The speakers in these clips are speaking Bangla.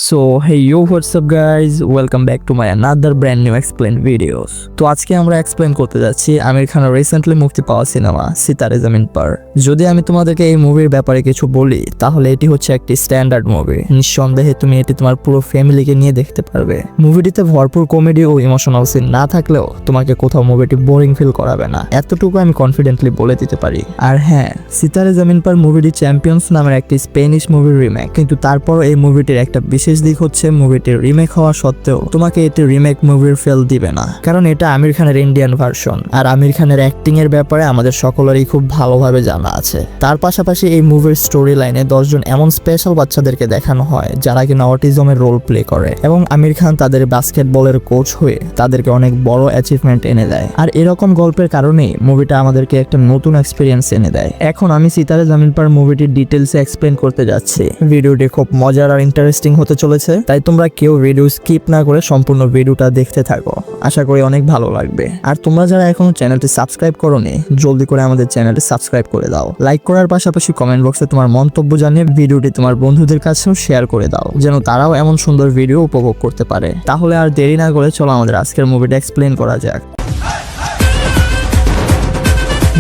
So hey yo, what's up guys, welcome back to my another brand new explain videos. তো আজকে আমরা এক্সপ্লেন করতে যাচ্ছি আমির খানের রিসেন্টলি মুক্তি পাওয়া সিনেমা সিতারে জমিন পার। যদি আমি তোমাদেরকে এই মুভির ব্যাপারে কিছু বলি তাহলে এটি হচ্ছে একটি স্ট্যান্ডার্ড মুভি। নিঃসন্দেহে তুমি এটি তোমার পুরো ফ্যামিলিকে নিয়ে দেখতে পারবে। মুভিটিতে ভরপুর কমেডি ও ইমোশনাল সিন না থাকলেও তোমাকে কোথাও মুভিটি বোরিং ফিল করাবে না, এতটুকু আমি কনফিডেন্টলি বলে দিতে পারি। আর হ্যাঁ, সিতারে জমিন পার মুভিটি চ্যাম্পিয়ন্স নামের একটি স্পেনিশ মুভির রিমেক, কিন্তু তারপর এই মুভিটির একটা বিশেষ দিক হচ্ছে মুভিটির রিমেক হওয়া সত্ত্বেও তোমাকে এটি রিমেক মুভির ফেল দিবে না, কারণ এটা আমির খানের ইন্ডিয়ান ভার্সন। আর আমির খানের অ্যাক্টিং এর ব্যাপারে আমাদের সকলেরই খুব ভালোভাবে জানা আছে। তার পাশাপাশি এই মুভির স্টোরি লাইনে 10 জন এমন স্পেশাল বাচ্চাদেরকে দেখানো হয় যারা কিনা অটিজমের রোল প্লে করে, এবং আমির খান তাদের বাস্কেটবলের কোচ হয়ে তাদেরকে অনেক বড় অ্যাচিভমেন্ট এনে দেয়। আর এরকম গল্পের কারণেই মুভিটা আমাদেরকে একটা নতুন এক্সপিরিয়েন্স এনে দেয়। এখন আমি সিতারে জমিন পার মুভিটির ডিটেলসে এক্সপ্লেন করতে যাচ্ছি। ভিডিওটি খুব মজার আর ইন্টারেস্টিং হতে চলেছে, তাই তোমরা কেউ ভিডিও স্কিপ না করে সম্পূর্ণ ভিডিওটা দেখতে থাকো। আশা করি অনেক ভালো লাগবে। আর তোমরা যারা এখনো চ্যানেলটি সাবস্ক্রাইব করোনি, জলদি করে আমাদের চ্যানেলটি সাবস্ক্রাইব করে দাও। লাইক করার পাশাপাশি কমেন্ট বক্সে তোমার মন্তব্য জানিয়ে ভিডিওটি তোমার বন্ধুদের কাছেও শেয়ার করে দাও, যেন তারাও এমন সুন্দর ভিডিও উপভোগ করতে পারে। তাহলে আর দেরি না করে চলো আমাদের আজকের মুভিটা এক্সপ্লেন করা যাক।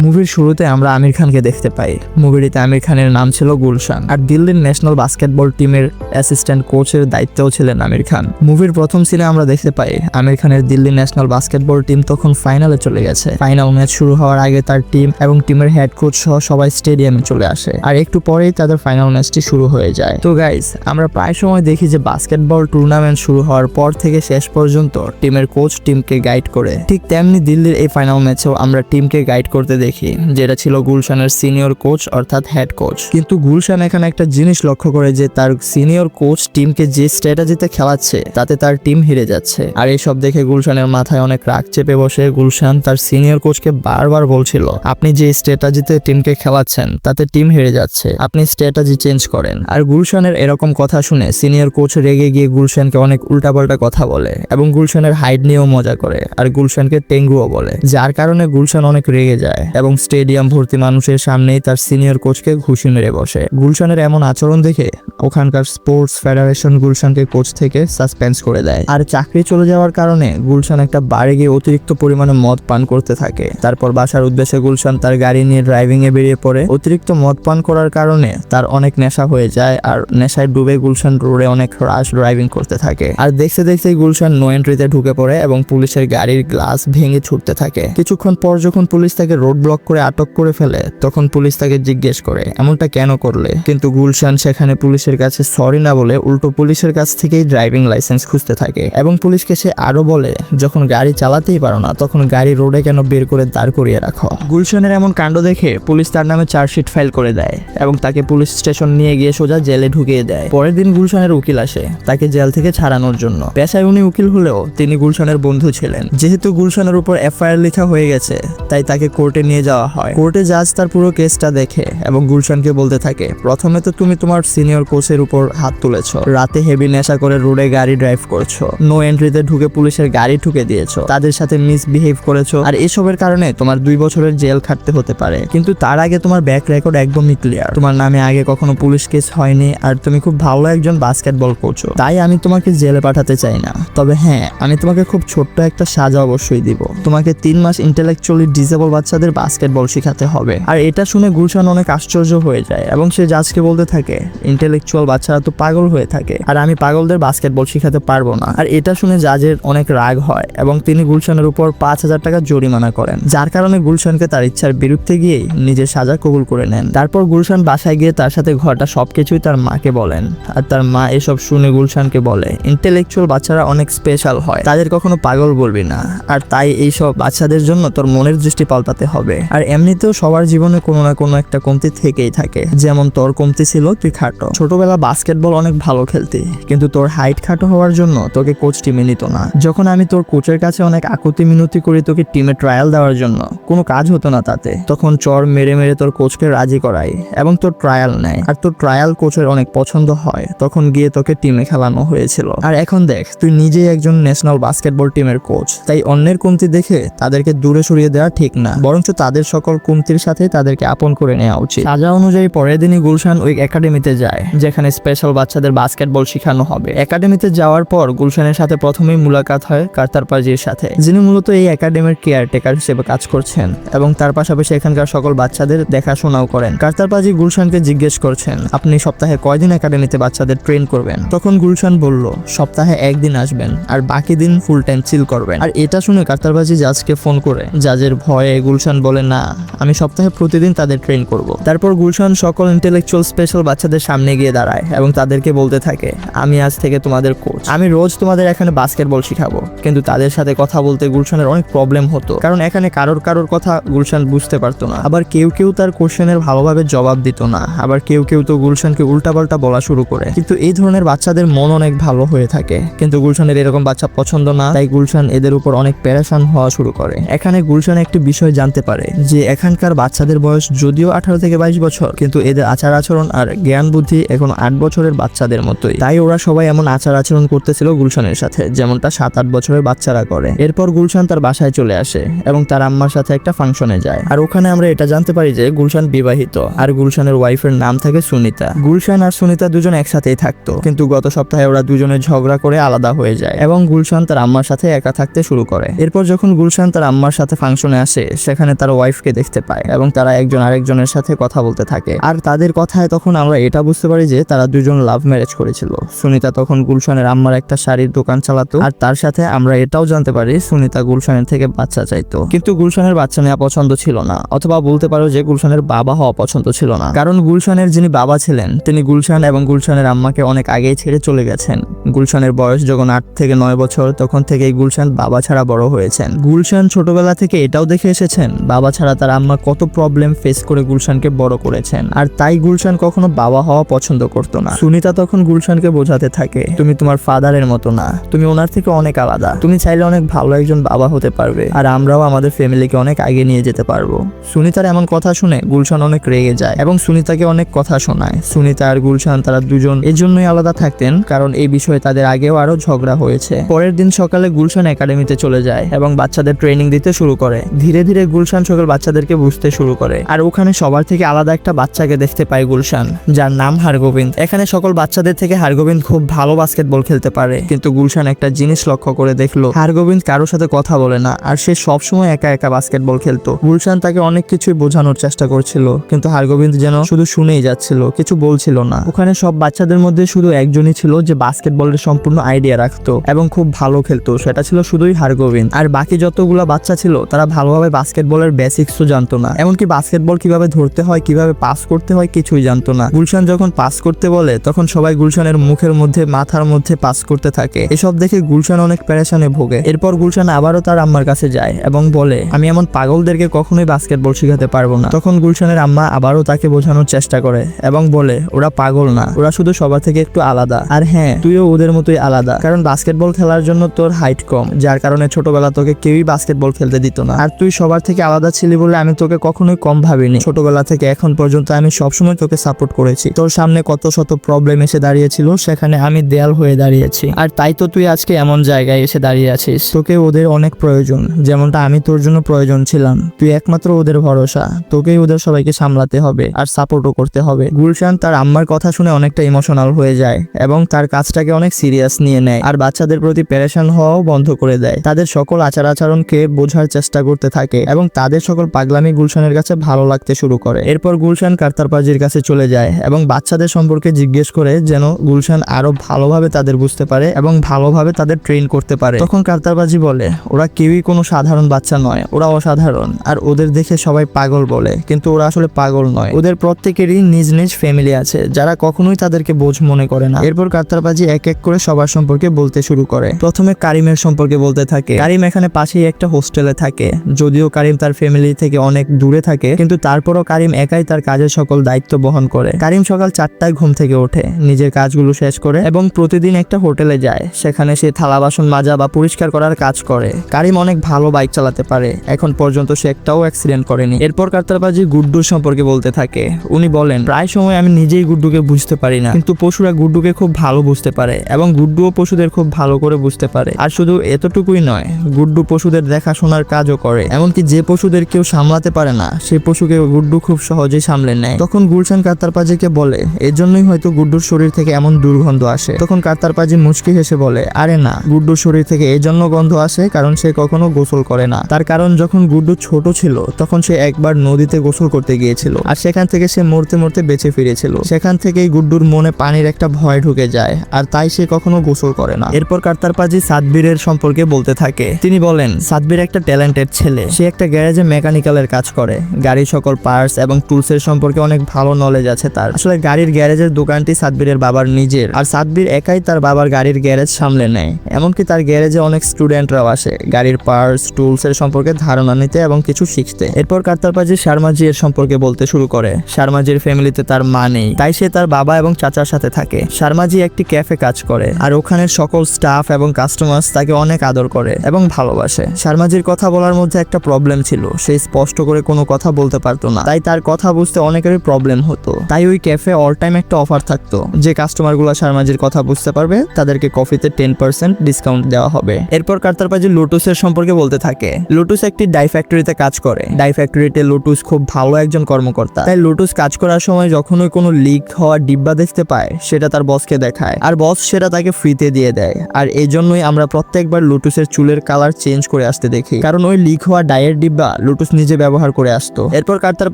মুভির শুরুতে আমরা আমির খানকে দেখতে পাই। মুভিটিতে আমির খানের নাম ছিল গুলশান, আর দিল্লির ন্যাশনাল বাস্কেটবল টিমের অ্যাসিস্ট্যান্ট কোচের দায়িত্বেও ছিলেন আমির খান। মুভির প্রথম সিনে আমরা দেখতে পাই আমির খানের দিল্লি ন্যাশনাল বাস্কেটবল টিম তখন ফাইনালে চলে গেছে। ফাইনাল ম্যাচ শুরু হওয়ার আগে তার টিম এবং টিমের হেড কোচ সহ সবাই স্টেডিয়ামে চলে আসে, আর একটু পরেই তাদের ফাইনাল ম্যাচটি শুরু হয়ে যায়। তো গাইজ, আমরা প্রায় সময় দেখি যে বাস্কেটবল টুর্নামেন্ট শুরু হওয়ার পর থেকে শেষ পর্যন্ত টিমের কোচ টিমকে গাইড করে। ঠিক তেমনি দিল্লির এই ফাইনাল ম্যাচেও আমরা টিমকে গাইড করতে দেখি, যেটা ছিল গুলশানের সিনিয়র কোচ অর্থাৎ হেড কোচ। কিন্তু গুলশান এখানে একটা জিনিস লক্ষ্য করে যে তার সিনিয়র কোচ টিমকে যে স্ট্র্যাটেজিতে খেলাচ্ছে তাতে তার টিম হেরে যাচ্ছে। আর এইসব দেখে গুলশানের মাথায় অনেক রাগ চেপে বসে গুলশান তার সিনিয়র কোচকে বারবার বলছিল, আপনি যে স্ট্র্যাটেজিতে টিমকে খেলাচ্ছেন তাতে টিম হেরে যাচ্ছে, আপনি স্ট্র্যাটেজি চেঞ্জ করেন। আর গুলশানের এরকম কথা শুনে সিনিয়র কোচ রেগে গিয়ে গুলশানকে অনেক উল্টাপাল্টা কথা বলে এবং গুলশানের হাইট নিয়েও মজা করে, আর গুলশানকে টেঙ্গুও বলে, যার কারণে গুলশান অনেক রেগে যায় এবং স্টেডিয়াম ভর্তি মানুষের সামনেই তার সিনিয়র কোচকে ঘুষি মেরে বসে। গুলশানের এমন আচরণ দেখে ওখানকার স্পোর্টস ফেডারেশন গুলশানকে কোচ থেকে সাসপেন্ড করে দেয়। আর চাকরি চলে যাওয়ার কারণে গুলশান একটা বারে গিয়ে অতিরিক্ত পরিমাণে মদ পান করতে থাকে। তারপর বাসার উদ্দেশ্যে গুলশান তার গাড়ি নিয়ে ড্রাইভিং এ বেরিয়ে পড়ে। অতিরিক্ত মদ পান করার কারণে তার অনেক নেশা হয়ে যায়, আর নেশায় ডুবে গুলশান রোডে অনেক রাশ ড্রাইভিং করতে থাকে। আর দেখতে দেখতেই গুলশান নো এন্ট্রিতে ঢুকে পড়ে এবং পুলিশের গাড়ির গ্লাস ভেঙে ছুটতে থাকে। কিছুক্ষণ পর যখন পুলিশ তাকে রোড ব্লক করে আটক করে ফেলে, তখন পুলিশ তাকে জিজ্ঞেস করে এমনটা কেন করলে, কিন্তু গুলশান সেখানে পুলিশের কাছে সরি না বলে উল্টো পুলিশের কাছ থেকেই ড্রাইভিং লাইসেন্স খুঁজতে থাকে। এবং পুলিশকে সে আরো বলে, যখন গাড়ি চালাতেই পারো না তখন গাড়ি রোডে কেন বের করে দাঁড় করিয়ে রাখো। গুলশানের এমন কাণ্ড দেখে পুলিশ তার নামে চার্জশিট ফাইল করে দেয় এবং তাকে পুলিশ স্টেশন নিয়ে গিয়ে সোজা জেলে ঢুকিয়ে দেয়। পরের দিন গুলশানের উকিল আসে তাকে জেল থেকে ছাড়ানোর জন্য। পেশায় উনি উকিল হলেও তিনি গুলশানের বন্ধু ছিলেন। যেহেতু গুলশানের উপর এফআইআর লেখা হয়ে গেছে, তাই তাকে কোর্টে নিয়ে যাওয়া হয়। কোর্টে জাজ তার পুরো কেসটা দেখে এবং গুলশানকে বলতে থাকে, প্রথমে তো তুমি তোমার সিনিয়র কোচের উপর হাত তুলেছো, রাতে হেভি নেশা করে রোডে গাড়ি ড্রাইভ করছো, নো এন্ট্রিতে ঢুকে পুলিশের গাড়ি ঠুকে দিয়েছো, তাদের সাথে মিসবিহেভ করেছো, আর এসবের কারণে তোমার 2 বছরের জেল খাটতে হতে পারে। কিন্তু তার আগে তোমার ব্যাক রেকর্ড একদমই ক্লিয়ার, তোমার নামে আগে কখনো পুলিশ কেস হয়নি, আর তুমি খুব ভালো একজন বাস্কেটবল কোচও। তাই আমি তোমাকে জেলে পাঠাতে চাই না, তবে হ্যাঁ, আমি তোমাকে খুব ছোট্ট একটা সাজা অবশ্যই দিব। তোমাকে 3 মাস ইন্টেলেকচুয়ালি ডিসেবল বাচ্চাদের বাস্কেটবল শেখাতে হবে। আর এটা শুনে গুলশান অনেক আশ্চর্য হয়ে যায় এবং সে জাজকে বলতে থাকে, ইন্টেলেকচুয়াল বাচ্চারা তো পাগল হয়ে থাকে, আর আমি পাগলদের বাস্কেটবল শেখাতে পারবো না। আর এটা শুনে জাজের অনেক রাগ হয় এবং তিনি গুলশানের উপর 5000 টাকা জরিমানা করেন, যার কারণে গুলশানকে তার ইচ্ছার বিরুদ্ধে গিয়েই নিজের সাজা কবুল করে নেন। তারপর গুলশান বাসায় গিয়ে তার সাথে ঘটা সবকিছুই তার মাকে বলেন, আর তার মা এসব শুনে গুলশানকে বলে, ইন্টেলেকচুয়াল বাচ্চারা অনেক স্পেশাল হয়, তাদের কখনো পাগল বলবি না, আর তাই এইসব বাচ্চাদের জন্য তোর মনের দৃষ্টি পাল্টাতে হবে। আর এমনিতেও সবার জীবনে কোনো না কোনো একটা কমতি থেকেই থাকে, যেমন তোর কমতি ছিল তুই খাটো, ছোটবেলা বাস্কেটবল অনেক ভালো খেলতি, কিন্তু তোর হাইট খাটো হওয়ার জন্য তোকে কোচ টিমে নিত না। যখন আমি তোর কোচের কাছে অনেক আকুতি মিনতি করি তোকে টিমে ট্রায়াল দেওয়ার জন্য, কোনো কাজ হতো না তাতে, তখন চর মেরে মেরে তোর কোচকে রাজি করাই এবং তোর ট্রায়াল নেয়, আর তোর ট্রায়াল কোচের অনেক পছন্দ হয়, তখন গিয়ে তোকে টিমে খেলানো হয়েছিল। আর এখন দেখ, তুই নিজেই একজন ন্যাশনাল বাস্কেটবল টিমের কোচ, তাই অন্যের কমতি দেখে তাদেরকে দূরে সরিয়ে দেওয়া ঠিক না, বরঞ্চ তাদের সকল কমতির সাথে তাদেরকে আপন করে নেওয়া উচিত। সাজা অনুযায়ী পরের দিনই গুলশান ওই একাডেমিতে যায়, যেখানে স্পেশাল বাচ্চাদের বাস্কেটবল শেখানো হবে। একাডেমিতে যাওয়ার পর গুলশানের সাথে প্রথমেই মুলাকাত হয় কার্তার পাজির সাথে, যিনি মূলত এই একাডেমির কেয়ারটেকার হিসেবে কাজ করছেন এবং তার পাশাপাশি এখানকার সকল বাচ্চাদের দেখাশোনাও করেন। কার্তার পাজি গুলশানকে জিজ্ঞেস করছেন, আপনি সপ্তাহে কয়দিন একাডেমিতে বাচ্চাদের ট্রেন করবেন? তখন গুলশান বলল, সপ্তাহে একদিন আসবেন আর বাকি দিন ফুল টাইম চিল করবেন। আর এটা শুনে কার্তার পাজি জাজকে ফোন করে। জাজের ভয়ে গুলশান বলে, না, আমি সপ্তাহে প্রতিদিন তাদের ট্রেন করব। তারপর গুলশান সকল ইন্টেলেকচুয়াল স্পেশাল বাচ্চাদের সামনে গিয়ে দাঁড়ায় এবং তাদেরকে বলতে থাকে, আমি আজ থেকে তোমাদের কোচ, আমি রোজ তোমাদের এখানে বাস্কেটবল শিখাবো। কিন্তু তাদের সাথে কথা বলতে গুলশানের অনেক প্রবলেম হতো, কারণ এখানে কারোর কথা গুলশান বুঝতে পারতো না। আবার কেউ তার কোশ্চেনের ভালোভাবে জবাব দিত না, আবার কেউ তো গুলশানকে উল্টাপাল্টা বলা শুরু করে। কিন্তু এই ধরনের বাচ্চাদের মন অনেক ভালো হয়ে থাকে, কিন্তু গুলশানের এরকম বাচ্চা পছন্দ না, তাই গুলশান এদের উপর অনেক পেরেশান হওয়া শুরু করে। এখানে গুলশান একটি বিষয় জানতে পারে যে এখানকার বাচ্চাদের বয়স যদিও 18 থেকে 22 বছর, কিন্তু এদের আচার আচরণ আর জ্ঞান বুদ্ধি এখন 8 বছরের বাচ্চাদের মতোই। তাই ওরা সবাই এমন আচার আচরণ করতেছিল গুলশানের সাথে, যেমনটা 7-8 বছরের বাচ্চারা করে। এরপর গুলশান তার বাসায় চলে আসে এবং তার আম্মার সাথে একটা ফাংশনে যায়। আর ওখানে আমরা এটা জানতে পারি যে গুলশান বিবাহিত আর গুলশানের ওয়াইফের নাম থাকে সুনিতা। গুলশান আর সুনিতা দুজন একসাথেই থাকতো, কিন্তু গত সপ্তাহে ওরা দুজনে ঝগড়া করে আলাদা হয়ে যায় এবং গুলশান তার আম্মার সাথে একা থাকতে শুরু করে। এরপর যখন গুলশান তার আম্মার সাথে ফাংশনে আসে, সেখানে তার ওয়াইফকে দেখতে পায় এবং তারা একজন আরেকজনের সাথে কথা বলতে থাকে। আর তাদের কথায় তখন আমরা এটা বুঝতে পারি যে তারা দুজন লাভ ম্যারেজ করেছিল। সুনিতা তখন গুলশানের আম্মার একটা শাড়ির দোকান চালাতো, আর তার সাথে আমরা এটাও জানতে পারি সুনিতা গুলশানের থেকে বাচ্চা চাইতো, কিন্তু গুলশানের বাচ্চা নেওয়া পছন্দ ছিল না, অথবা বলতে পারো যে গুলশানের বাবা হওয়া পছন্দ ছিল না। কারণ গুলশানের যিনি বাবা ছিলেন তিনি গুলশান এবং গুলশানের আম্মাকে অনেক আগেই ছেড়ে চলে গেছেন। গুলশানের বয়স যখন 8 থেকে 9 বছর, তখন থেকেই গুলশান বাবা ছাড়া বড় হয়েছেন। গুলশান ছোটবেলা থেকে এটাও দেখে এসেছেন বাবা ছাড়া তার আম্মা কত প্রবলেম ফেস করে গুলশানকে বড় করেছেন, আর তাই গুলশান কখনো বাবা হওয়া পছন্দ করতো না। সুনিতা তখন গুলশানকে বোঝাতে থাকে, তুমি তোমার ফাদারের মতো না, তুমি ওনার থেকে অনেক আলাদা, তুমি চাইলে অনেক ভালো একজন বাবা হতে পারবে, আর আমরাও আমাদের ফ্যামিলিকে অনেক আগে নিয়ে যেতে পারবো। সুনিতার এমন কথা শুনে গুলশান অনেক রেগে যায় এবং সুনিতাকে অনেক কথা শোনায়। সুনিতা আর গুলশান তারা দুজন এই জন্যই আলাদা থাকতেন কারণ এই বিষয়ে তাদের আগেও আরো ঝগড়া হয়েছে। পরের দিন সকালে গুলশান একাডেমিতে চলে যায় এবং বাচ্চাদের ট্রেনিং দিতে শুরু করে। ধীরে ধীরে গুলশান সকল বাচ্চাদেরকে বুঝতে শুরু করে, আর ওখানে সবার থেকে আলাদা একটা বাচ্চাকে দেখতে পায় গুলশান, যার নাম হারগোবিন্দ। এখানে সকল বাচ্চাদের থেকে হারগোবিন্দ খুব ভালো বাস্কেটবল খেলতে পারে, কিন্তু গুলশান একটা জিনিস লক্ষ্য করে দেখলো, হারগোবিন্দ কারোর সাথে কথা বলে না, আর সে সবসময় একা একা বাস্কেটবল খেলতো। গুলশান তাকে অনেক কিছুই বোঝানোর চেষ্টা করছিল, কিন্তু হারগোবিন্দ যেন শুধু শুনেই যাচ্ছিল, কিছু বলছিল না। ওখানে সব বাচ্চাদের মধ্যে শুধু একজনই ছিল যে বাস্কেটবলের সম্পূর্ণ আইডিয়া রাখতো এবং খুব ভালো খেলতো, সেটা ছিল শুধুই হারগোবিন্দ। আর বাকি যতগুলা বাচ্চা ছিল তারা ভালোভাবে বাস্কেটবলের বেসিক্সও জানতো না, এমনকি বাস্কেটবল কিভাবে ধরতে হয়, কিভাবে পাস করতে হয় কিছুই জানতো না। গুলশান যখন পাস করতে বলে তখন সবাই গুলশানের মুখের মধ্যে মাথার মধ্যে পাস করতে থাকে। এসব দেখে গুলশান অনেক পেরেশানে ভোগে। এরপর গুলশান আবারও তার আম্মার কাছে যায় এবং বলে, আমি এমন পাগলদেরকে কখনোই বাস্কেটবল শিখাতে পারবো না। তখন গুলশানের আম্মা আবারও তাকে বোঝানোর চেষ্টা করে এবং বলে, ওরা পাগল না, ওরা শুধু সবার থেকে একটু আলাদা, আর হ্যাঁ তুইও ওদের মতোই আলাদা, কারণ বাস্কেটবল খেলার জন্য তোর হাইট কম, যার কারণে ছোটবেলা তোকে কেউই বাস্কেটবল খেলতে দিত না। আর তুই সবার থেকে আলাদা ছিলি বলে আমি তোকে কখনোই কম ভাবিনি। ছোটবেলা থেকে এখন পর্যন্ত আমি সবসময় তোকে সাপোর্ট করেছি। তোর সামনে কত শত প্রবলেম এসে দাঁড়িয়েছিল, সেখানে আমি দেয়াল হয়ে দাঁড়িয়েছি, আর তাই তো তুই আজকে এমন জায়গায় এসে দাঁড়িয়ে আছিস। তোকে ওদের অনেক প্রয়োজন, যেমনটা আমি তোর জন্য প্রয়োজন ছিলাম। তুই একমাত্র ওদের ভরসা, তোকেই ওদের সবাইকে সামলাতে হবে আর সাপোর্টও করতে হবে। গুলশান তার আম্মার কথা শুনে অনেকটা ইমোশনাল হয়ে যায় এবং তার কাজটাকে অনেক সিরিয়াস নিয়ে নেয়, আর বাচ্চাদের প্রতি পেরেশান হওয়াও বন্ধ করে দেয়। তাদের সকল আচার আচরণকে বোঝার চেষ্টা করতে থাকে এবং তাদের সকল পাগলামি গুলশানের কাছে ভালো লাগতে শুরু করে। এরপর গুলশান কার্তার পাজির কাছে চলে যায় এবং বাচ্চাদের সম্পর্কে জিজ্ঞেস করে, যেন গুলশান আরো ভালোভাবে তাদের বুঝতে পারে এবং ভালোভাবে তাদের ট্রেন করতে পারে। তখন কার্তার পাজি বলে, ওরা কেউই কোনো সাধারণ বাচ্চা নয়, ওরা অসাধারণ, আর ওদের দেখে সবাই পাগল বলে, কিন্তু ওরা আসলে পাগল নয়। ওদের প্রত্যেকেরই নিজ নিজ ফ্যামিলি আছে, যারা কখনোই তাদেরকে বোঝ মনে করে না। এরপর কার্তার পাজি এক এক করে সবার সম্পর্কে বলতে শুরু করে। প্রথমে কারিমের সম্পর্কে বলতে থাকে। কারিম এখানে পাশেই একটা হোস্টেলে থাকে, যদিও কারিম তার ফ্যামিলি থেকে অনেক দূরে থাকে, কিন্তু তারপরও কারিম একাই তার কাজের সকল দায়িত্ব বহন করে। কারিম সকাল 4টায় ঘুম থেকে ওঠে, নিজের কাজগুলো শেষ করে এবং প্রতিদিন একটা হোটেলে যায়, সেখানে সে থালা বাসন মাজা বা পরিষ্কার করার কাজ করে। কারিম অনেক ভালো বাইক চালাতে পারে, এখন পর্যন্ত সে একটাও অ্যাক্সিডেন্ট করেনি। এরপর কার্তারবাজি গুড্ডুর সম্পর্কে বলতে থাকে। উনি বলেন, প্রায় সময় আমি নিজেই গুড্ডুকে বুঝতে পারি না, কিন্তু পশুরা গুড্ডুকে খুব ভালো বুঝতে পারে এবং গুড্ডুও পশুদের খুব ভালো করে বুঝতে পারে। আর শুধু এতটুকুই নয়, গুড্ডু পশুদের দেখাশোনার কাজও করে, এমনকি যে পশুদের পশুদের কেউ সামলাতে পারে না সেই পশুকে গুড্ডু খুব সহজেই সামলে নেয়। তখন গুলশান কাত্তার পাজিকে বলে এর জন্যই হয়তো গুড্ডুর শরীর থেকে এমন দুর্গন্ধ আসে। তখন কাত্তার পাজি মুচকি হেসে বলে আরে না, গুড্ডুর শরীর থেকে এই জন্য গন্ধ আসে কারণ সে কখনো গোসল করে না। তার কারণ যখন গুড্ডু ছোট ছিল তখন সে একবার নদীতে গোসল করতে গিয়েছিল আর সেখান থেকে সে মরতে মরতে বেঁচে ফিরেছিল। সেখান থেকেই গুড্ডুর মনে পানির একটা ভয় ঢুকে যায় আর তাই সে কখনো গোসল করে না। এরপর কাত্তার পাজি সাদবীরের সম্পর্কে বলতে থাকে। তিনি বলেন সাদবীর একটা ট্যালেন্টেড ছেলে, সে একটা গ্যারেজে মেকানিক্যালের কাজ করে, গাড়ির সকল পার্টস এবং টুলসের সম্পর্কে অনেক ভালো নলেজ আছে তার। আসলে গাড়ির গ্যারেজের দোকানটি সাদবীরের বাবার নিজের আর সাদবীর একাই তার বাবার গাড়ির গ্যারেজ সামলে নেয়। এমনকি তার গ্যারেজে অনেক স্টুডেন্টরাও আসে গাড়ির পার্টস টুলসের সম্পর্কে ধারণা নিতে এবং কিছু শিখতে। এরপর কাত্তার পাজি শার্মাজি এর সম্পর্কে বলতে শুরু করে। শার্মাজির ফ্যামিলিতে তার মা নেই, তাই সে তার বাবা এবং চাচার সাথে থাকে। শার্মাজি একটি ক্যাফে কাজ করে আর ওখানের সকল স্টাফ এবং কাস্টমার্স তাকে অনেক আদর করে এবং ভালোবাসে। শার্মাজির কথা বলার মধ্যে একটা প্রবলেম ছিল, সে স্পষ্ট করে কোনো কথা বলতে পারতো না, তাই তার কথা বুঝতে অনেকেরই প্রবলেম হতো। তাই ওই ক্যাফে অল টাইম একটা অফার থাকতো, যে কাস্টমারগুলো শার্মাজির কথা বুঝতে পারবে তাদেরকে কফিতে 10% ডিসকাউন্ট দেওয়া হবে। এরপর কাত্তার পাজি লোটুসের সম্পর্কে বলতে থাকে। লোটুস একটি ডাই ফ্যাক্টরিতে কাজ করে। ডাই ফ্যাক্টরিতে লোটুস খুব ভালো একজন কর্মকর্তা, তাই লোটুস কাজ করার সময় যখনই কোনো লিক হওয়া ডিব্বা দেখতে পায় সেটা তার বসকে দেখায় আর বস সেটা তাকে ফ্রিতে দিয়ে দেয়। আর এই জন্যই আমরা প্রত্যেকবার লোটুসের চুলের কালার চেঞ্জ করে আসতে দেখি, কারণ ওই লিক হওয়া ডাইয়ের ডিব্বা লোটুস নিজে ব্যবহার করে আসতো। এরপর কাত্তার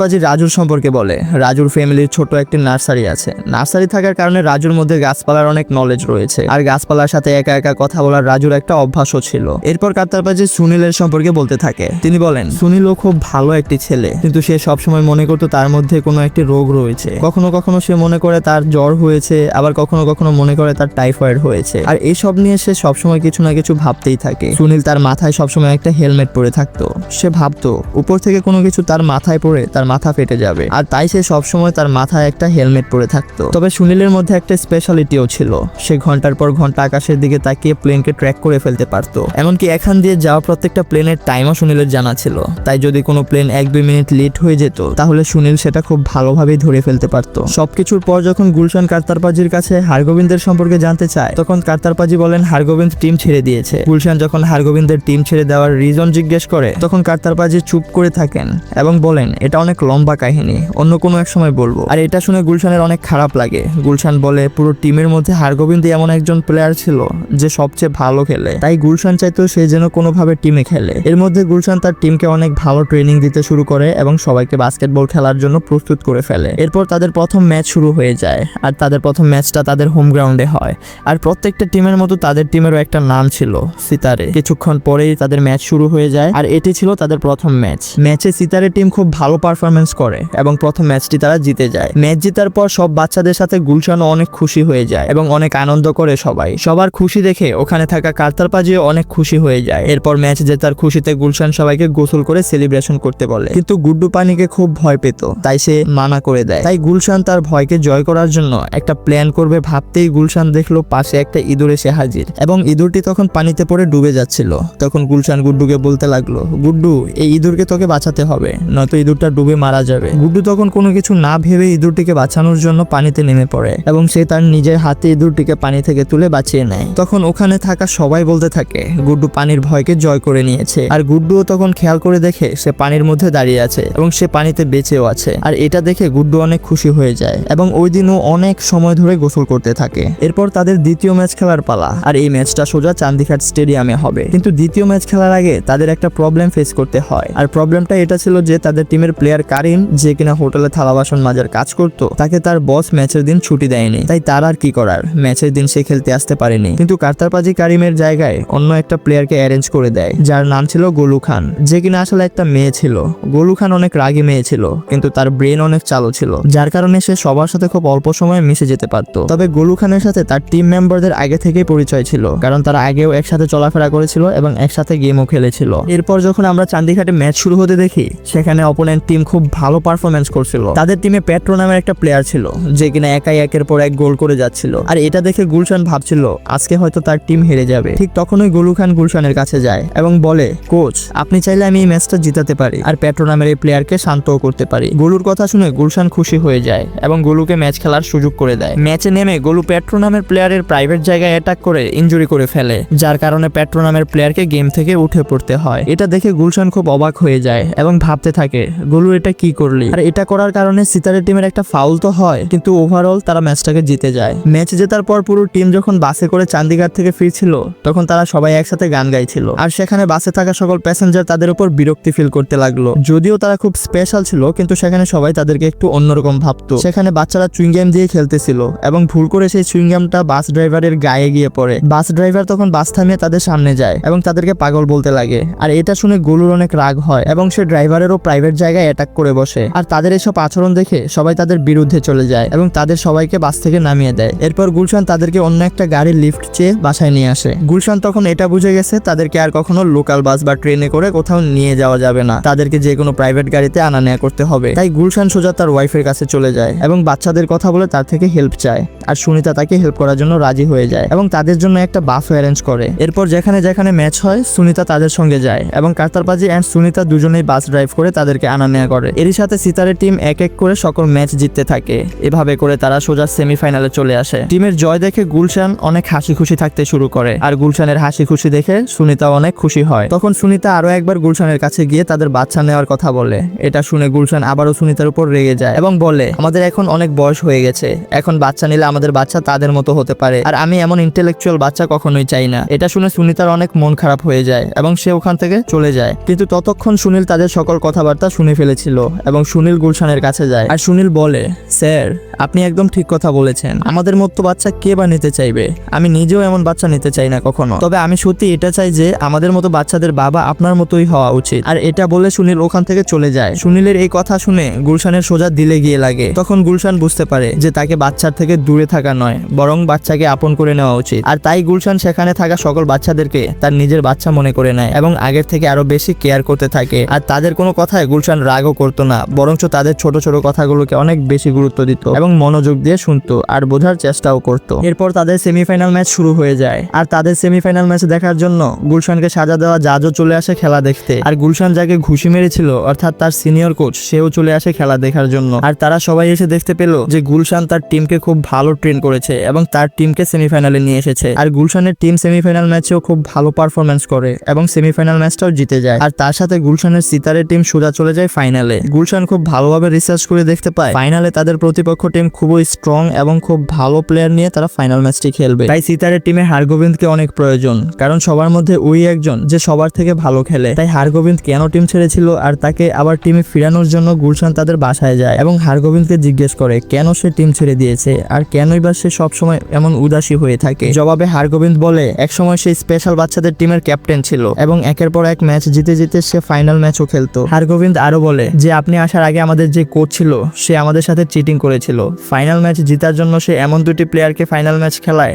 পাজি রাজুর সম্পর্কে বলে। রাজুর ফ্যামিলির ছোট একটি নার্সারি আছে। নার্সারি থাকার কারণে রাজুর মধ্যে গাছপালার অনেক নলেজ রয়েছে আর গাছপালার সাথে একা একা কথা বলার রাজুর একটা অভ্যাসও ছিল। এরপর কাত্তার পাজি সুনীলের সম্পর্কে বলতে থাকে। তিনি বলেন সুনীলও খুব ভালো একটি ছেলে, কিন্তু সে সবসময় মনে করতো তার মধ্যে কোনো একটি রোগ রয়েছে। কখনো কখনো সে মনে করে তার জ্বর হয়েছে, আবার কখনো কখনো মনে করে তার টাইফয়েড হয়েছে। আর এইসব নিয়ে সে সবসময় কিছু না কিছু ভাবতেই থাকে। সুনীল তার মাথায় সবসময় একটা হেলমেট পরে থাকতো। সে ভাবতো উপর থেকে কোনো কিছু তার মাথায় পড়ে তার মাথা ফেটে যাবে, আর তাই সে সবসময় তার মাথায় একটা হেলমেট পরে থাকতো। তবে সুনীলের মধ্যে একটা স্পেশালিটিও ছিল, সে ঘন্টার পর ঘন্টা আকাশের দিকে তাকিয়ে প্লেনকে ট্র্যাক করে ফেলতে পারতো। এমনকি এখান দিয়ে যাওয়া প্রত্যেকটা প্লেনের টাইমও সুনীলের জানা ছিল, তাই যদি কোনো প্লেন 1-2 মিনিট লেট হয়ে যেত তাহলে সুনীল সেটা খুব ভালোভাবেই ধরে ফেলতে পারতো। সবকিছুর পর যখন গুলশান কাত্তার পাজির কাছে হারগোবিন্দের সম্পর্কে জানতে চায় তখন কাত্তার পাজি বলেন হারগোবিন্দ টিম ছেড়ে দিয়েছে। গুলশান যখন হারগোবিন্দের টিম ছেড়ে দেওয়ার রিজন জিজ্ঞেস করে তখন কাত্তার পাজি চুপ করে থাকেন এবং বলেন এটা অনেক লম্বা কাহিনী, অন্য কোনো এক সময় বলবো। আর এটা শুনে গুলশানের অনেক খারাপ লাগে। গুলশান বলে পুরো টিমের মধ্যে হারগোবিন্দ এমন একজন প্লেয়ার ছিল যে সবচেয়ে ভালো খেলে, তাই গুলশান চাইতো সে যেন কোনোভাবে টিমে খেলে। এর মধ্যে গুলশান তার টিমকে অনেক ভালো ট্রেনিং দিতে শুরু করে এবং সবাইকে বাস্কেটবল খেলার জন্য প্রস্তুত করে ফেলে। এরপর তাদের প্রথম ম্যাচ শুরু হয়ে যায় আর তাদের প্রথম ম্যাচটা তাদের হোম গ্রাউন্ডে হয়। আর প্রত্যেকটা টিমের মতো তাদের টিমেরও একটা নাম ছিল সিতারে। কিছুক্ষণ পরেই তাদের ম্যাচ শুরু হয়ে যায় আর এটি ছিল তাদের প্রথম ম্যাচ। ম্যাচে সিতারে টিম খুব ভালো পারফরমেন্স করে এবং প্রথম ম্যাচটি তারা জিতে যায়। ম্যাচ জেতার পর সব বাচ্চাদের সাথে গুলশানও অনেক খুশি হয়ে যায় এবং অনেক আনন্দ করে সবাই। সবার খুশি দেখে ওখানে থাকা কাত্তার পাজিও অনেক খুশি হয়ে যায়। এরপর ম্যাচ জেতার খুশিতে গুলশান সবাইকে গোসল করে সেলিব্রেশন করতে বলে, কিন্তু গুড্ডু পানিকে খুব ভয় পেত, তাই সে মানা করে দেয়। তাই গুলশান তার ভয়কে জয় করার জন্য একটা প্ল্যান করবে ভাবতেই গুলশান দেখলো পাশে একটা ইঁদুর এসে হাজির এবং ইঁদুরটি তখন পানিতে পড়ে ডুবে যাচ্ছিল। তখন গুলশান গুড্ডুকে বলতে লাগলো, গুড্ডু এই ইঁদুরকে তোকে বাঁচাতে হবে, নয়তো ইঁদুরটা ডুবে মারা যাবে। গুড্ডু তখন কোনো কিছু না ভেবে ইঁদুরটিকে বাঁচানোর জন্য পানিতে নেমে পড়ে এবং সে তার নিজের হাতে ইঁদুরটিকে পানি থেকে তুলে বাঁচিয়ে নেয়। তখন ওখানে থাকা সবাই বলতে থাকে গুড্ডু পানির ভয়কে জয় করে নিয়েছে। আর গুড্ডুও তখন খেয়াল করে দেখে সে পানির মধ্যে দাঁড়িয়ে আছে এবং সে পানিতে বেঁচেও আছে। আর এটা দেখে গুড্ডু অনেক খুশি হয়ে যায় এবং ওই দিনও অনেক সময় ধরে গোসল করতে থাকে। এরপর তাদের দ্বিতীয় ম্যাচ খেলার পালা, আর এই ম্যাচটা সোজা চান্দিঘাট স্টেডিয়ামে হবে। কিন্তু দ্বিতীয় ম্যাচ খেলার আগে তাদের একটা প্রবলেম ফেস করতে হয়, আর প্রবলেমটা এটা ছিল যে তাদের টিমের প্লেয়ার কারিম, যে কিনা হোটেলে থালা বাসন মাজার কাজ করতো, তাকে তার বস ম্যাচের দিন ছুটি দেয়নি। তাই তার আর কি করার, ম্যাচের দিন সে খেলতে আসতে পারেনি। কিন্তু কাত্তার পাজি কারিমের জায়গায় অন্য একটা প্লেয়ারকে অ্যারেঞ্জ করে দেয়, যার নাম ছিল গোলু খান, যে কিনা আসলে একটা মেয়ে ছিল। গোলু খান অনেক রাগী মেয়ে ছিল, কিন্তু তার ব্রেন অনেক চালু ছিল, যার কারণে সে সবার সাথে খুব অল্প সময়ে মিশে যেতে পারতো। তবে গোলু খানের সাথে তার টিম মেম্বারদের আগে থেকেই পরিচয় ছিল, কারণ তারা আগেও একসাথে চলাফেরা করেছিল এবং একসাথে গেমও খেলেছিল। এরপর যখন আমরা চান্দিঘাটে ম্যাচ শুরু হতে দেখি, সেখানে অপোনেন্ট টিম খুব ভালো পারফরমেন্স করছিল। তাদের টিমে পেট্রো নামের একটা প্লেয়ার ছিল, যে কিনা একাই একের পর এক গোল করে যাচ্ছিল। আর এটা দেখে গুলশান ভাবছিল আজকে হয়তো তার টিম হেরে যাবে। ঠিক তখনই গোলু খান গুলশানের কাছে যায় এবং বলে, কোচ আপনি চাইলে আমি এই ম্যাচটা জিতাতে পারি আর পেট্রো নামের এই প্লেয়ারকে শান্তও করতে পারি। গোলুর কথা শুনে গুলশান খুশি হয়ে যায় এবং গোলুকে ম্যাচ খেলার সুযোগ করে দেয়। ম্যাচে নেমে গোলু পেট্রো নামের প্লেয়ারের প্রাইভেট জায়গায় অ্যাটাক করে ইনজুরি করে ফেলে, যার কারণে পেট্রো নামের প্লেয়ারকে গেম থেকে উঠে পড়তে হয়। এটা দেখে গুলশান খুব অবাক হয়ে যায় এবং ভাবতে থাকে গোলু এটা কি করলি। আর এটা করার কারণে সিতারের টিমের একটা ফাউল তো হয়, কিন্তু ওভারঅল তারা ম্যাচটাকে জিতে যায়। ম্যাচ জেতার পর পুরো টিম যখন বাসে করে চান্দিঘাট থেকে ফিরছিল তখন তারা সবাই একসাথে গান গাইছিল। আর সেখানে বাসে থাকা সকল প্যাসেঞ্জার তাদের উপর বিরক্তি ফিল করতে লাগলো। যদিও তারা খুব স্পেশাল ছিল, কিন্তু সেখানে সবাই তাদেরকে একটু অন্যরকম ভাবতো। সেখানে বাচ্চারা চুইংগাম দিয়ে খেলতেছিল এবং ভুল করে সেই চুইংগামটা বাস ড্রাইভারের গায়ে গিয়ে পড়ে। বাস ড্রাইভার তখন বাস থামিয়ে তাদের সামনে যায় এবং তাদেরকে পাগল বলতে লাগে। আর এটা শুনে গোলুর অনেক রাগ হয় এবং সে ড্রাইভারেরও প্রাইভেট জায়গায় অ্যাটাক করে বসে। আর তাদের এসব আচরণ দেখে সবাই তাদের বিরুদ্ধে চলে যায় এবং তাদের সবাইকে বাস থেকে নামিয়ে দেয়। এরপর গুলশান তাদেরকে অন্য একটা গাড়ির লিফট চেয়ে বাসায় নিয়ে আসে। গুলশান তখন এটা বুঝে গেছে তাদেরকে আর কখনো লোকাল বাস বা ট্রেনে করে কোথাও নিয়ে যাওয়া যাবে না, তাদেরকে যে কোনো প্রাইভেট গাড়িতে আনা নেওয়া করতে হবে। তাই গুলশান সোজা তার ওয়াইফের কাছে চলে যায় এবং বাচ্চাদের কথা বলে তার থেকে হেল্প চায়। আর সুনিতা তাকে হেল্প করার জন্য রাজি হয়ে যায় এবং তাদের জন্য একটা বাসও অ্যারেঞ্জ করে। এরপর যেখানে যেখানে ম্যাচ হয় সুনিতা তাদের সঙ্গে যায় এবং কার্তারবাজি এন্ড সুনিতা দুজনেই বাস ড্রাইভ করে তাদেরকে আনা নেওয়া করে। এরই সাথে সিতারের টিম এক এক করে সকল ম্যাচ জিততে থাকে। এভাবে করে তারা সোজা সেমিফাইনালে চলে আসে। টিমের জয় দেখে গুলশান অনেক হাসি খুশি থাকতে শুরু করে আর গুলশানের হাসি খুশি দেখে সুনিতা অনেক খুশি হয়। তখন সুনিতা আরো একবার গুলশানের কাছে গিয়ে তাদের বাচ্চা নেওয়ার কথা বলে। এটা শুনে গুলশান আবারও সুনিতার উপর রেগে যায় এবং বলে আমাদের এখন অনেক বয়স হয়ে গেছে, এখন বাচ্চা নিলে আমাদের বাচ্চা তাদের মতো হতে পারে, আর আমি এমন ইন্টেলেকচুয়াল বাচ্চা কখনোই চাই না। এটা শুনে সুনিতার অনেক মন খারাপ হয়ে যায় এবং সে ওখান থেকে চলে যায়। কিন্তু ততক্ষণ সুনীল তাদের সকল কথাবার্তা শুনে ফেলেছিল এবং সুনীল গুলশানের কাছে যায় আর সুনীল বলে, স্যার আপনি একদম ঠিক কথা বলেছেন, আমাদের মতো বাচ্চা কে বা নিতে চাইবে, আমি নিজেও এমন বাচ্চা নিতে চাই না কখনো, তবে আমি সত্যি এটা চাই যে আমাদের মতো বাচ্চাদের বাবা আপনার মতোই হওয়া উচিত। আর এটা বলে সুনীল ওখান থেকে চলে যায়। সুনীলের এই কথা শুনে গুলশানের সোজা দিলে গিয়ে লাগে। তখন গুলশান বুঝতে পারে যে তাকে বাচ্চার থেকে দূরে থাকা নয়, বরং বাচ্চাকে আপন করে নেওয়া উচিত। আর তাই গুলশান সেখানে থাকা সকল বাচ্চাদেরকে তার নিজের বাচ্চা মনে করে নেয় এবং আগের থেকে আরো বেশি কেয়ার করতে থাকে। আর তাদের কোনো কথায় গুলশান রাগও করতো না, বরঞ্চ তাদের ছোট ছোট কথাগুলোকে অনেক বেশি গুরুত্ব দিত এবং মনোযোগ দিয়ে শুনতো আর বোঝার চেষ্টাও করতো। এরপর তাদের সেমিফাইনাল ম্যাচ শুরু হয়ে যায়। আর তাদের সেমিফাইনাল ম্যাচ দেখার জন্য গুলশানকে সাজা দেওয়া জাজও চলে আসে খেলা দেখতে। আর গুলশান যাকে ঘুষি মেরেছিল অর্থাৎ তার সিনিয়র কোচ, সেও চলে আসে খেলা দেখার জন্য। আর তারা সবাই এসে দেখতে পেল যে গুলশান তার টিমকে খুব ভালো ট্রেন করেছে এবং তার টিমকে সেমিফাইনালে নিয়ে এসেছে। আর গুলশানের টিম সেমিফাইনাল ম্যাচেও খুব ভালো পারফরমেন্স করে এবং সেমিফাইনাল ম্যাচটাও জিতে যায়। আর তার সাথে গুলশানের সিতারের টিম সোজা চলে যায় ফাইনালে। গুলশান খুব ভালোভাবে রিসার্চ করে দেখতে পায় ফাইনালে তাদের প্রতিপক্ষ টিম খুবই স্ট্রং এবং খুব ভালো প্লেয়ার নিয়ে তারা ফাইনাল ম্যাচটি খেলবে। তাই সিতারের টিমে হারগোবিন্দকে অনেক প্রয়োজন, কারণ সবার মধ্যে ওই একজন যে সবার থেকে ভালো খেলে। তাই হারগোবিন্দ কেন টিম ছেড়েছিল আর তাকে আবার টিমে ফিরানোর জন্য গুলশান তাদের বাসায় যায় এবং হারগোবিন্দকে জিজ্ঞেস করে কেন সে টিম ছেড়ে দিয়েছে আর কেনই বা সে সবসময় এমন উদাসী হয়ে থাকে। জবাবে হারগোবিন্দ বলে একসময় সেই স্পেশাল বাচ্চাদের টিমের ক্যাপ্টেন ছিল এবং একের পর এক ম্যাচ জিতে জিতে সে ফাইনাল ম্যাচও খেলতো। হারগোবিন্দ আরো বলে যে আপনি আসার আগে আমাদের যে কোচ ছিল সে আমাদের সাথে চিটিং করেছিল। ফাইনাল ম্যাচ জেতার জন্য সে এমন দুটি প্লেয়ারকে ফাইনাল ম্যাচ খেলায়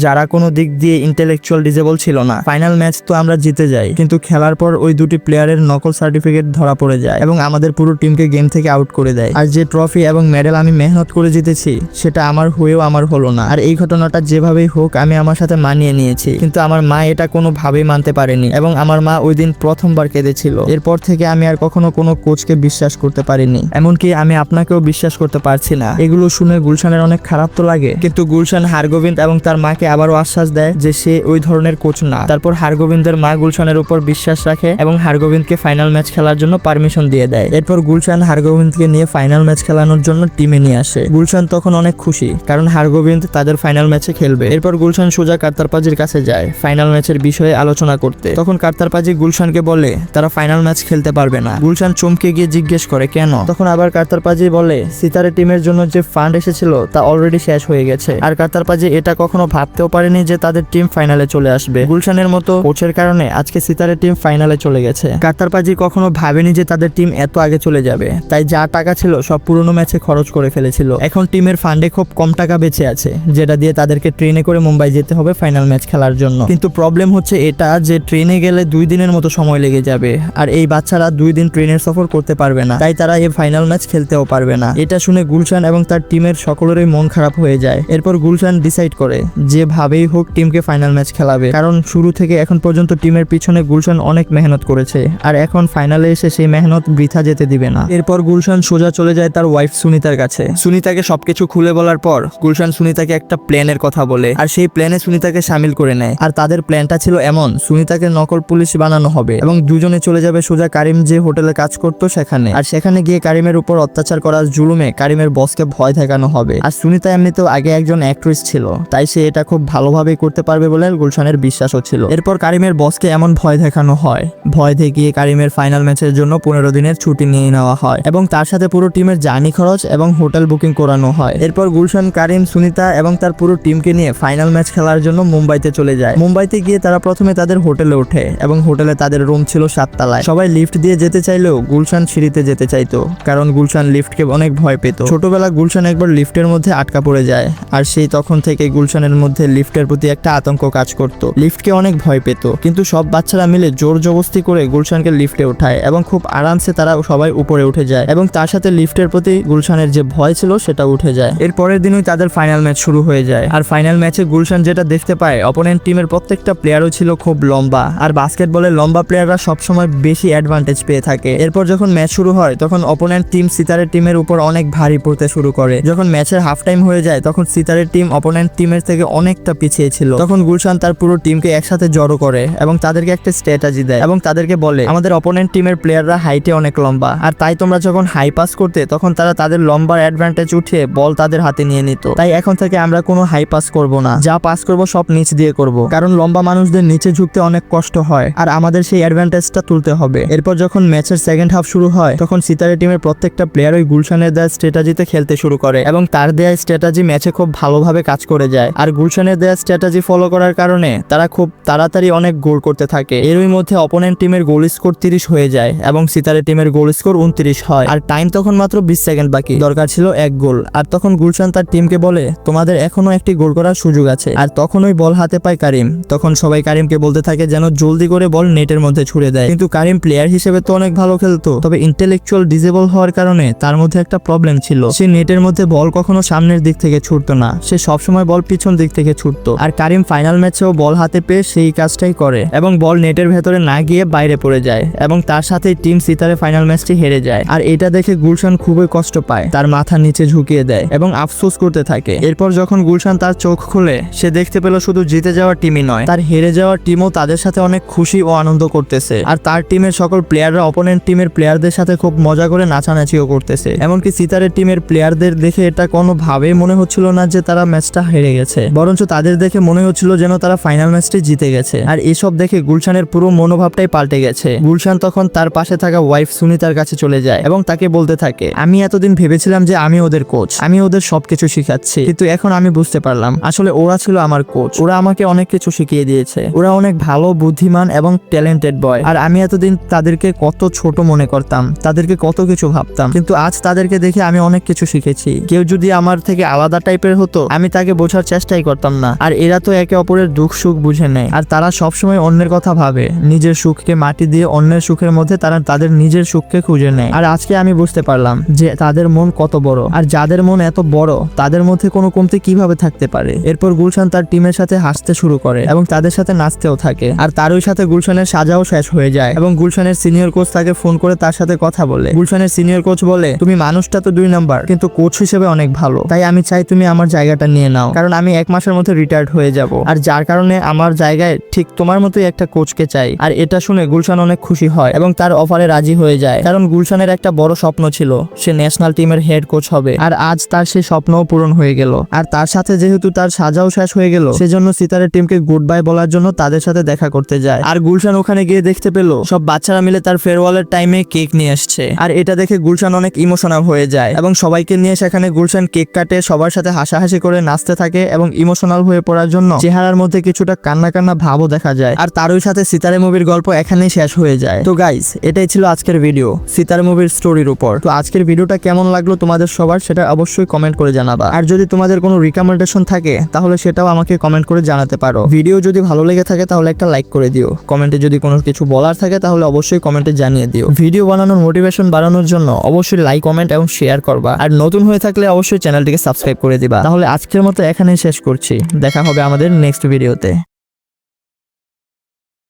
যারা কোনো দিক দিয়ে ইন্টেলেকচুয়াল ডিজেবল ছিল না। ফাইনাল ম্যাচ তো আমরা জিতে যাই, কিন্তু খেলার পর ওই দুটি প্লেয়ারের নকল সার্টিফিকেট ধরা পড়ে যায় এবং আমাদের পুরো টিমকে গেম থেকে আউট করে দেয়। আর যে ট্রফি এবং মেডেল আমি মেহনত করে জিতেছি সেটা আমার হয়েও আমার হলো না। আর এই ঘটনাটা যেভাবেই হোক আমি আমার সাথে মানিয়ে নিয়েছি, কিন্তু আমার মা এটা কোনোভাবেই মানতে পারেনি এবং আমার মা ওই দিন প্রথমবার কেঁদেছিল। এরপর থেকে আমি আর কখনো কোনো কোচকে বিশ্বাস করতে পারিনি, এমনকি আমি আপনাকেও বিশ্বাস করতে পারছি না। এগুলো শুনে গুলশানের অনেক খারাপ তো লাগে, কিন্তু গুলশান হারগোবিন্দ এবং তার মাকে আবারও আশ্বাস দেয় যে সে ওই ধরনের কোচ না। তারপর হারগোবিন্দের মা গুলশানের উপর বিশ্বাস রাখে এবং হারগোবিন্দকে ফাইনাল ম্যাচ খেলার জন্য পারমিশন দিয়ে দেয়। এরপর গুলশান হারগোবিন্দকে নিয়ে ফাইনাল ম্যাচ খেলানোর জন্য টিমে নিয়ে আসে। গুলশান তখন অনেক খুশি কারণ হারগোবিন্দ তাদের ফাইনাল ম্যাচে খেলবে। এরপর গুলশান সোজা কার্তারপাজির কাছে যায় ফাইনাল ম্যাচের বিষয়ে আলোচনা করতে। তখন কার্তারপাজি গুলশানকে বলে তারা ফাইনাল ম্যাচ খেলতে পারবে না। গুলশান চমকে গিয়ে জিজ্ঞেস করে কেন। তখন আবার কার্তারপাজি বলে সিতারের টিমের জন্য যে ফান্ড এসেছিল তা অলরেডি শেষ হয়ে গেছে। আর কার্তারপাজি এটা কখনো ভাবতেও পারেনি যে তাদের টিম ফাইনালে চলে আসবে। গুলশানের মতো কোচের কারণে আজকে সিতারের টিম ফাইনালে চলে গেছে। কার্তারপাজি কখনো ভাবেনি যে তাদের টিম এত আগে চলে যাবে, তাই যা টাকা ছিল সব পুরনো ম্যাচে খরচ করে ফেলেছিল। এখন টিমের ফান্ডে খুব কম টাকা বেঁচে আছে, যেটা দিয়ে তাদেরকে ট্রেনে করে মুম্বাই যেতে হবে ফাইনাল ম্যাচ খেলার জন্য। কিন্তু প্রবলেম হচ্ছে এটা যে ট্রেনে গেলে 2 দিনের মতো সময় লেগে যাবে আর এই বাচ্চারা 2 দিন ট্রেনের সফর করতে পারবে না, তাই তারা এই ফাইনাল ম্যাচ খেলতেও পারবে না। এটা শুনে গুলশান এবং তার টিমের সকলেরই মন খারাপ হয়ে যায়। এরপর গুলশান ডিসাইড করে যেভাবেই হোক টিমকে ফাইনাল ম্যাচ খেলাবে, কারণ শুরু থেকে এখন পর্যন্ত টিমের পিছনে গুলশান অনেক মেহনত করেছে আর এখন ফাইনালে এসে সেই মেহনত বৃথা যেতে দিবে না। এরপর গুলশান সোজা চলে যায় তার ওয়াইফ সুনিতার কাছে। সুনিতাকে সবকিছু খুলে বলার পর গুলশান সুনিতাকে একটা প্ল্যানের কথা বলে আর সেই প্ল্যানে সুনিতাকে সামিল করে নেয়। আর তাদের প্ল্যানটা ছিল এমন, সুনিতাকে নকল পুলিশ বানানো হবে এবং দুজনে চলে যাবে সোজা কারিম যে হোটেলে কাজ করতো সেখানে। আর সেখানে গিয়ে কারিমের উপর অত্যাচার করার জুলুমে কারিমের বসকে ভয় দেখানো হবে। আর সুনিতা এমনিতেও আগে একজন অ্যাক্ট্রেস ছিল, তাই সে এটা খুব ভালোভাবেই করতে পারবে বলে গুলশানের বিশ্বাসও ছিল। এরপর কারিমের বসকে এমন ভয় দেখানো হয়, ভয় দেখিয়ে কারিমের ফাইনাল ম্যাচের জন্য 15 দিনের ছুটি নিয়ে নেওয়া হয় এবং তার সাথে পুরো টিমের জার্নি খরচ এবং হোটেল বুকিং করানো হয়। এরপর গুলশান, কারিম, সুনিতা এবং তার পুরো টিমকে নিয়ে ফাইনাল ম্যাচ খেলার জন্য মুম্বাইতে চলে যায়। মুম্বাইতে গিয়ে তারা প্রথমে তাদের হোটেলে ওঠে এবং হোটেলে তাদের রুম ছিল 7 তলায়। সবাই লিফট দিয়ে যেতে চাইলেও গুলশান সিঁড়িতে যেতে চাইতো, কারণ গুলশান লিফটকে অনেক ভয় পেত। ছোটবেলা গুলশান একবার লিফটের মধ্যে আটকা পড়ে যায়, আর সেই তখন থেকে গুলশানের মধ্যে লিফটের প্রতি একটা আতঙ্ক কাজ করত। লিফটকে অনেক ভয় পেত, কিন্তু সব বাচ্চারা মিলে জোর জবরদস্তি করে গুলশানকে লিফটে ওঠায় এবং খুব আরামসে তারা সবাই উপরে উঠে যায় এবং তার সাথে লিফটের প্রতি গুলশানের যে ভয় ছিল সেটা উঠে যায়। এর পরের দিনই তাদের ফাইনাল ম্যাচ শুরু হয়ে যায়। আর ফাইনাল ম্যাচে গুলশান যেটা দেখতে পায়, অপোনেন্ট টিমের প্রত্যেকটা প্লেয়ারও ছিল খুব লম্বা, আর বাস্কেটবলে লম্বা প্লেয়াররা সবসময় বেশি অ্যাডভান্টেজ পেয়ে থাকে। এরপর যখন ম্যাচ শুরু হয় তখন অপোনেন্ট টিম সিতারের টিমের উপর অনেক ভারী পড়তে শুরু করে। যখন ম্যাচের হাফ টাইম হয়ে যায় তখন সিতারের টিম অপোনেন্ট টিমের থেকে অনেকটা পিছিয়ে ছিল। তখন গুলশান তার পুরো টিমকে একসাথে জড়ো করে এবং তাদেরকে একটা স্ট্র্যাটেজি দেয় এবং তাদেরকে বলে, আমাদের অপোনেন্ট টিমের প্লেয়াররা হাইটে অনেক লম্বা, আর তাই তোমরা যখন হাই পাস করতে তখন তারা তাদের লম্বার অ্যাডভান্টেজ উঠিয়ে বল তাদের হাতে নিয়ে নিত। তাই এখন থেকে আমরা কোনো হাই পাস করব না, যা পাস করব সব নিচ দিয়ে করব, কারণ লম্বা মানুষদের নিচে ঝুঁকতে অনেক কষ্ট হয় আর আমাদের সেই অ্যাডভান্টেজটা তুলতে হবে। এরপর যখন ম্যাচের সেকেন্ড হাফ শুরু হয় তখন সিতারের টিমের প্রত্যেকটা প্লেয়ার ওই গুলশানের দেয়া স্ট্র্যাটেজিতে খেলতে শুরু করে এবং তার দেয়া স্ট্র্যাটেজি ম্যাচে খুব ভালোভাবে কাজ করে যায়। আর গুলশানের দেয়া স্ট্র্যাটেজি ফলো করার কারণে তারা খুব তাড়াতাড়ি অনেক গোল করতে থাকে। এরই মধ্যে অপোনেন্ট টিমের গোল স্কোর 30 হয়ে যায় এবং সিতারের টিমের গোল স্কোর 29 হয়। আর টাইম তখন মাত্র 20 সেকেন্ড বাকি, দরকার ছিল 1 গোল। আর তখন গুলশান তার টিমকে বলে, তোমাদের এখনো একটি গোল করার সুযোগ আছে। আর তখন ওই বল হাতে পায় কারিম। তখন সবাই কারিমকে বলতে থাকে যেন জলদি করে বল নেটের মধ্যে ছুড়ে দেয়, কিন্তু কারিম প্লেয়ার হিসেবে তো অনেক ভালো খেলতো, তবে ইন্টেলেকচুয়াল ডিসেবল হওয়ার কারণে তার মধ্যে একটা প্রবলেম ছিল। সে নেটের মধ্যে বল কখনো সামনের দিক থেকে ছুটতো না, সে সবসময় বল পিছন দিক থেকে ছুটতো। আর কারিম ফাইনাল ম্যাচেও বল হাতে পেয়ে সেই কাজটাই করে এবং বল নেটের ভেতরে না গিয়ে বাইরে পড়ে যায় এবং তার সাথে টিম সিতারে ফাইনাল ম্যাচটি হেরে যায়। আর এটা দেখে গুলশান খুবই কষ্ট পায়, তার মাথা নিচে ঝুঁকিয়ে দেয় এবং আফসোস করতে থাকে। এরপর যখন গুলশান তার চোখ খুলে সে দেখতে পেল শুধু জিতে যাওয়ার টিমই নয়, তার হেরে যাওয়ার টিমও তাদের সাথে অনেক খুশি ও আনন্দ করতেছে। আর তার টিমের সকল প্লেয়াররা অপোনেন্ট টিমের প্লেয়ারদের সাথে খুব মজা করে নাচানাচিও করতেছে। এমনকি সিতারের টিমের প্লেয়ারদের দেখে এটা কোনোভাবেই মনে হচ্ছিল না যে তারা ম্যাচটা হেরে গেছে, বরঞ্চ তাদের দেখে মনে হচ্ছিল যেন তারা ফাইনাল ম্যাচটি জিতে গেছে। আর এসব দেখে গুলশানের পুরো মনোভাবটাই পাল্টে গেছে। গুলশান তখন তার পাশে থাকা ওয়াইফ সুনিতার কাছে চলে যায় এবং তাকে বলতে থাকে, আমি এতদিন ভেবেছিলাম যে আমি ওদের কোচ, আমি ওদের সবকিছু শিখাচ্ছি, কিন্তু এখন আমি বুঝতে পারলাম আসলে ওরা ছিল আমার কোচ। ওরা আমাকে অনেক কিছু শিখিয়ে দিয়েছে, ওরা অনেক ভালো, বুদ্ধিমান এবং ট্যালেন্টেড বয়। আর আমি এতদিন তাদেরকে কত ছোট মনে করতাম, তাদেরকে কত কিছু ভাবতাম, কিন্তু আজ তাদেরকে দেখে আমি অনেক কিছু শিখেছি। কেউ যদি আমার থেকে আলাদা টাইপের হতো আমি তাকে বোঝার চেষ্টাই করতাম না। আর এরা তো একে অপরের দুঃখ সুখ বুঝে নেয়, আর তারা সবসময় অন্যের কথা ভাবে, নিজের সুখকে মাটি দিয়ে অন্যের সুখের মধ্যে তারা তাদের নিজের সুখকে খুঁজে নেয়। আর আজকে আমি বুঝতে পারলাম যে তাদের মন কত বড়, আর যাদের মন এত বড় তাদের মধ্যে কোনো কমতি কিভাবে থাকতে পারে। এরপর গুলশান তার টিমের সাথে হাসতে শুরু করে এবং তাদের সাথে নাচতেও থাকে। আর তারই সাথে গুলশানের সাজাও শেষ হয়ে যায় এবং গুলশানের সিনিয়র কোচ তাকে ফোন করে তার সাথে কথা বলে। গুলশানের সিনিয়র কোচ বলে, তুমি মানুষটা তো 2 নাম্বার, কিন্তু কোচ হিসেবে অনেক ভালো, তাই আমি চাই তুমি আমার জায়গাটা নিয়ে নাও, কারণ আমি 1 মাসের মধ্যে রিটায়ার্ড হয়ে যাব। আর যার কারণে আমার জায়গায় ঠিক তোমার মতোই একটা কোচকে চাই। আর এটা শুনে গুলশান অনেক খুশি হয় এবং তার অফারে রাজি হয়ে যায়, কারণ গুলশানের একটা বড় স্বপ্ন ছিল, সে ন্যাশনাল টিমের হেড কোচ হবে। আর আজ তার সেই স্বপ্নও পূরণ হয়ে গেল। আর তার সাথে যেহেতু তার সাজাও শেষ হয়ে গেল, সেজন্য সিতারের টিমকে গুড বাই বলার জন্য তাদের সাথে দেখা করতে যায়। আর গুলশান ওখানে গিয়ে দেখতে পেল সব বাচ্চারা মিলে তার ফেয়ারওয়েলের টাইমে কেক নিয়ে আসছে। আর এটা দেখে গুলশান অনেক ইমোশনাল হয়ে যায় এবং সবাইকে নিয়ে সেখানে গুলশান কেক কাটে, সবার সাথে হাসাহাসি করে নাচতে থাকে এবং ইমোশনাল হয়ে পড়ার জন্য চেহারার মধ্যে কিছুটা কান্না কান্না ভাবও দেখা যায়। আর তারই সাথে সিতারে মুভির গল্প এখানেই শেষ হয়ে যায়। তো গাইস, এটাই ছিল আজকের ভিডিও সিতারে মুভির স্টোরির উপর। তো আজকের ভিডিওটা কেমন লাগলো তোমাদের সবার সেটা অবশ্যই কমেন্ট করে জানাবা। আর যদি তোমাদের কোনো রিকমেন্ডেশন থাকে তাহলে সেটাও আমাকে কমেন্ট করে জানাতে পারো। ভিডিও যদি ভালো লেগে থাকে তাহলে একটা লাইক করে দিও। কমেন্টে যদি কোনো কিছু বলার থাকে তাহলে অবশ্যই কমেন্টে জানিয়ে দিও। ভিডিও বানানোর মোটিভেশন বাড়ানোর জন্য অবশ্যই লাইক, কমেন্ট এবং শেয়ার করবা। আর নতুন হয়ে থাকলে অবশ্যই চ্যানেলটিকে সাবস্ক্রাইব করে দিবা। তাহলে আজকের মতো এখানেই শেষ করছি, দেখা হবে আমাদের নেক্সট ভিডিওতে।